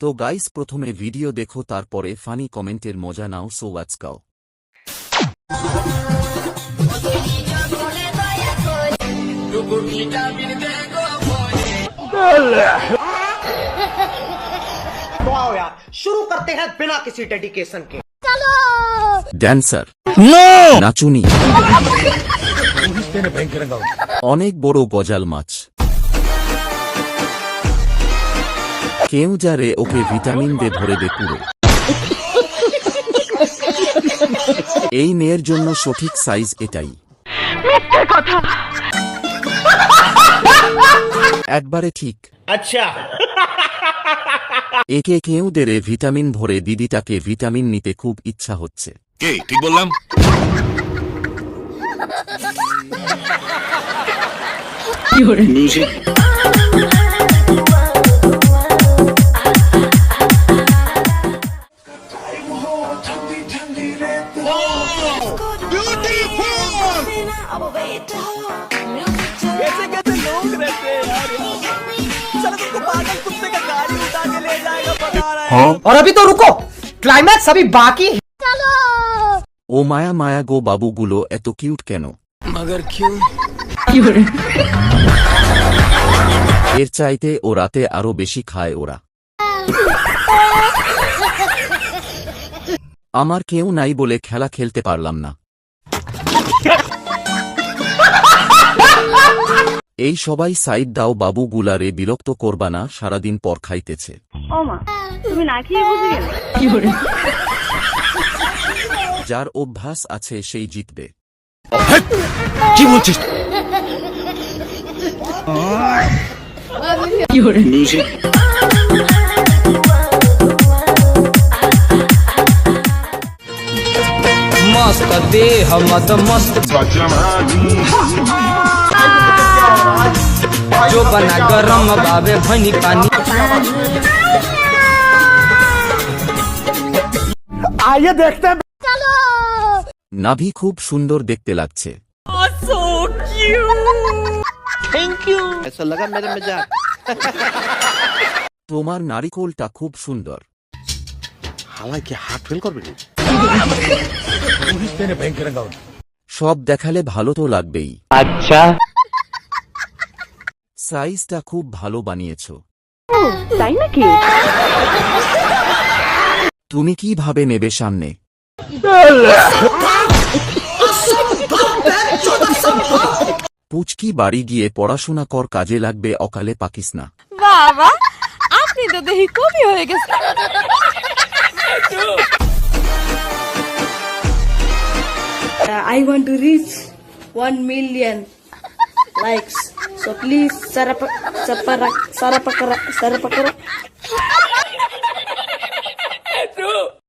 তো গাইস প্রথমে ভিডিও দেখো তারপরে ফানি কমেন্টের মজা নাও সো লেটস গো। तो आओ यार शुरू करते हैं बिना किसी डेडिकेशन के। ড্যান্সার নাচুনি অনেক বড় গজাল মাছ কেউ যারে ওকে ভিটামিন দে ভরে দে পুরো। এই মেয়ের জন্য সঠিক সাইজ এটাই। একবারে ঠিক। अच्छा একে কেউ দেরে ভিটামিন ভরে দিদিটাকে ভিটামিন নিতে খুব ইচ্ছা হচ্ছে। কে ঠিক বললাম? মিউজিক कैसे कैसे लोग रहते हैं यार, चलो तुमको पागल कुत्ते का गाड़ी उठा के ले जाएगा बता रहा है। और अभी तो रुको, क्लाइमैक्स अभी बाकी है। ও মায়া মায়া গো বাবুগুলো এত কিউট কেন? मगर क्यों? এর চাইতে ও রাতে আরো বেশি খায় ওরা। আমার কেউ নাই বলে খেলা খেলতে পারলাম না। এই সবাই সাইড দাও বাবু গুলারে বিরক্ত করবা না, সারাদিন পর খাইতেছে। ওমা তুমি না খেয়ে বুঝে গেলে যার অভ্যাস আছে সেই জিতবে। কি বলছিস? মিউজিক मस्त देह मत मस्त जो बना गरम बाबे भनी पानी। आइए देखते हैं। নাভি খুব সুন্দর দেখতে লাগছে। ऐसा लगा मेरे मजाक। তোমার নারিকোলটা খুব সুন্দর। हालांकि हाथ फेल कर बेटी সব দেখালে ভালো তো লাগবেই। अच्छा সাইজটা খুব ভালো বানিয়েছো। তাই নাকি? তুমি কিভাবে নেবে সামনে? পুচকি বাড়ি গিয়ে পড়াশোনা কর, কাজে লাগবে, অকালে পাকিস না। বাবা আপনি তো দেখি কবি হয়ে গেছেন। I want to reach 1 million likes. So please, sarapakara.